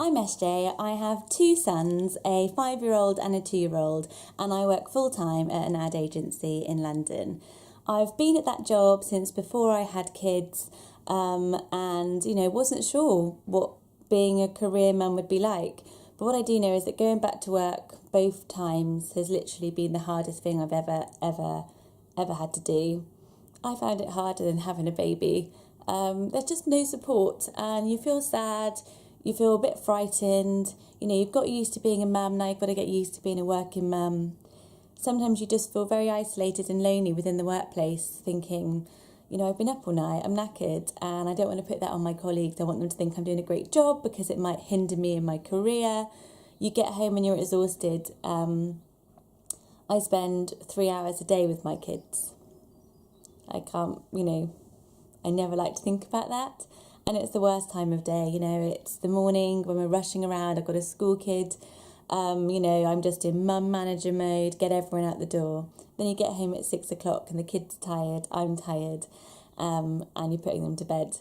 I'm SJ. I have two sons, a 5-year-old and a 2-year-old, and I work full-time at an ad agency in London. I've been at that job since before I had kids, and, wasn't sure what being a career mum would be like. But what I do know is that going back to work both times has literally been the hardest thing I've ever had to do. I found it harder than having a baby. There's just no support, and you feel sad, you feel a bit frightened. You've got used to being a mum, now you've got to get used to being a working mum. Sometimes you just feel very isolated and lonely within the workplace, thinking, I've been up all night, I'm knackered, and I don't want to put that on my colleagues. I want them to think I'm doing a great job because it might hinder me in my career. You get home and you're exhausted. I spend 3 hours a day with my kids. I can't, I never like to think about that. And it's the worst time of day, it's the morning when we're rushing around. I've got a school kid, I'm just in mum manager mode, get everyone out the door. Then you get home at 6 o'clock and the kids are tired, I'm tired, and you're putting them to bed.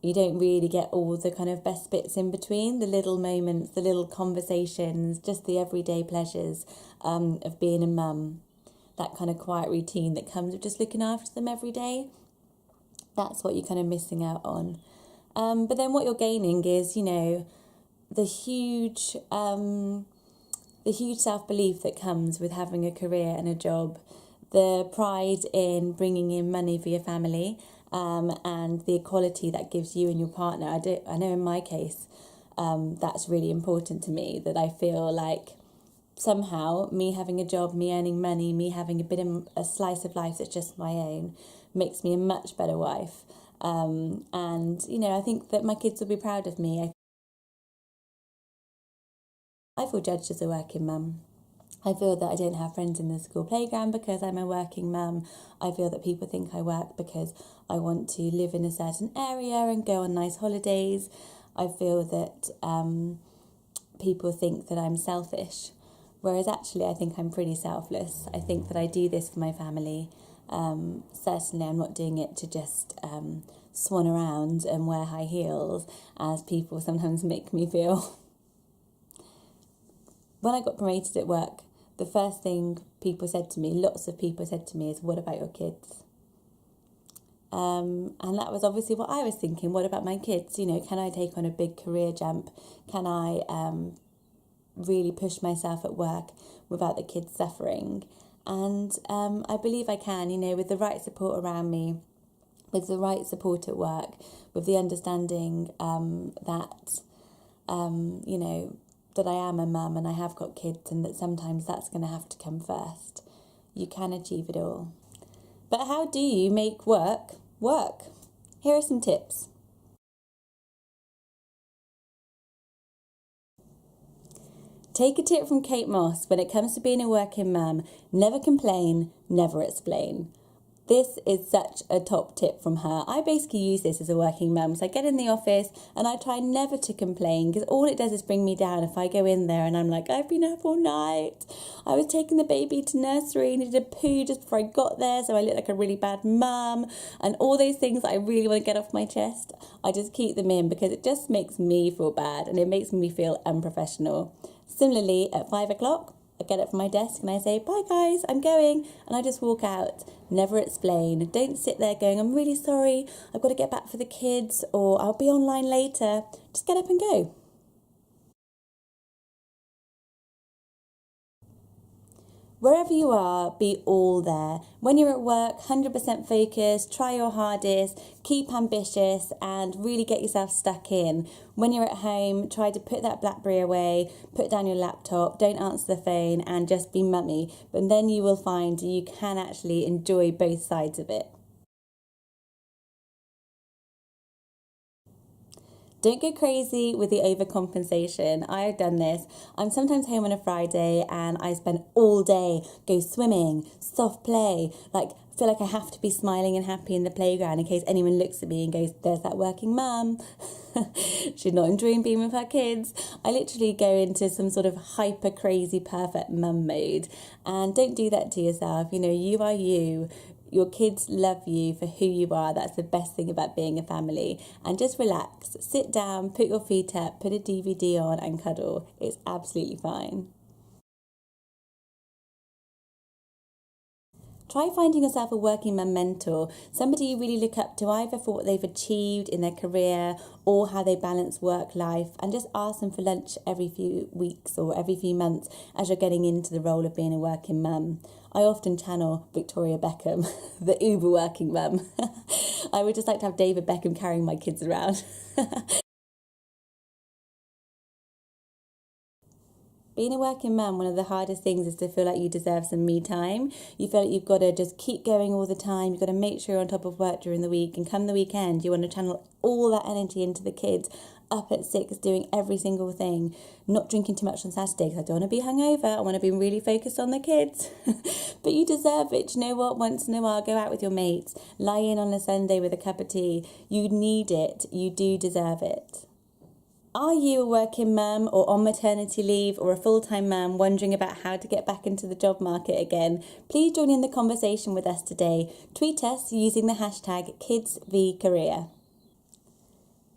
You don't really get all the kind of best bits in between, the little moments, the little conversations, just the everyday pleasures of being a mum. That kind of quiet routine that comes with just looking after them every day. That's what you're kind of missing out on. But then what you're gaining is, the huge self-belief that comes with having a career and a job, the pride in bringing in money for your family, and the equality that gives you and your partner. I know in my case, that's really important to me, that I feel like somehow me having a job, me earning money, me having a slice of life that's just my own makes me a much better wife. And, I think that my kids will be proud of me. I feel judged as a working mum. I feel that I don't have friends in the school playground because I'm a working mum. I feel that people think I work because I want to live in a certain area and go on nice holidays. I feel that people think that I'm selfish, whereas actually I think I'm pretty selfless. I think that I do this for my family. Certainly I'm not doing it to just swan around and wear high heels, as people sometimes make me feel. When I got promoted at work, the first thing lots of people said to me is, what about your kids? And that was obviously what I was thinking. What about my kids? Can I take on a big career jump? Can I really push myself at work without the kids suffering? And I believe I can, with the right support around me, with the right support at work, with the understanding that, that I am a mum and I have got kids, and that sometimes that's going to have to come first. You can achieve it all. But how do you make work work? Here are some tips. Take a tip from Kate Moss when it comes to being a working mum: never complain, never explain. This is such a top tip from her. I basically use this as a working mum. So I get in the office and I try never to complain, because all it does is bring me down if I go in there and I'm like, I've been up all night. I was taking the baby to nursery and he did a poo just before I got there, so I look like a really bad mum. And all those things that I really want to get off my chest, I just keep them in because it just makes me feel bad and it makes me feel unprofessional. Similarly, at 5 o'clock, I get up from my desk and I say, bye guys, I'm going. And I just walk out. Never explain. Don't sit there going, I'm really sorry, I've got to get back for the kids, or I'll be online later. Just get up and go. Wherever you are, be all there. When you're at work, 100% focused, try your hardest, keep ambitious, and really get yourself stuck in. When you're at home, try to put that BlackBerry away, put down your laptop, don't answer the phone, and just be mummy. But then you will find you can actually enjoy both sides of it. Don't go crazy with the overcompensation. I have done this. I'm sometimes home on a Friday and I spend all day, go swimming, soft play, feel like I have to be smiling and happy in the playground in case anyone looks at me and goes, there's that working mum. She's not enjoying being with her kids. I literally go into some sort of hyper crazy perfect mum mode, and don't do that to yourself. You are you. Your kids love you for who you are. That's the best thing about being a family. And just relax, sit down, put your feet up, put a DVD on and cuddle. It's absolutely fine. Try finding yourself a working mum mentor, somebody you really look up to either for what they've achieved in their career or how they balance work life, and just ask them for lunch every few weeks or every few months as you're getting into the role of being a working mum. I often channel Victoria Beckham, the uber working mum. I would just like to have David Beckham carrying my kids around. Being a working mum, one of the hardest things is to feel like you deserve some me time. You feel like you've got to just keep going all the time. You've got to make sure you're on top of work during the week. And come the weekend, you want to channel all that energy into the kids, up at 6, doing every single thing. Not drinking too much on Saturday because I don't want to be hungover. I want to be really focused on the kids. But you deserve it. Do you know what? Once in a while, go out with your mates. Lie in on a Sunday with a cup of tea. You need it. You do deserve it. Are you a working mum or on maternity leave or a full-time mum wondering about how to get back into the job market again? Please join in the conversation with us today. Tweet us using the hashtag KidsvCareer.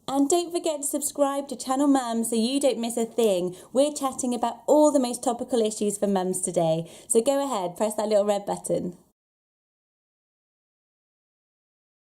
And don't forget to subscribe to Channel Mum so you don't miss a thing. We're chatting about all the most topical issues for mums today. So go ahead, press that little red button.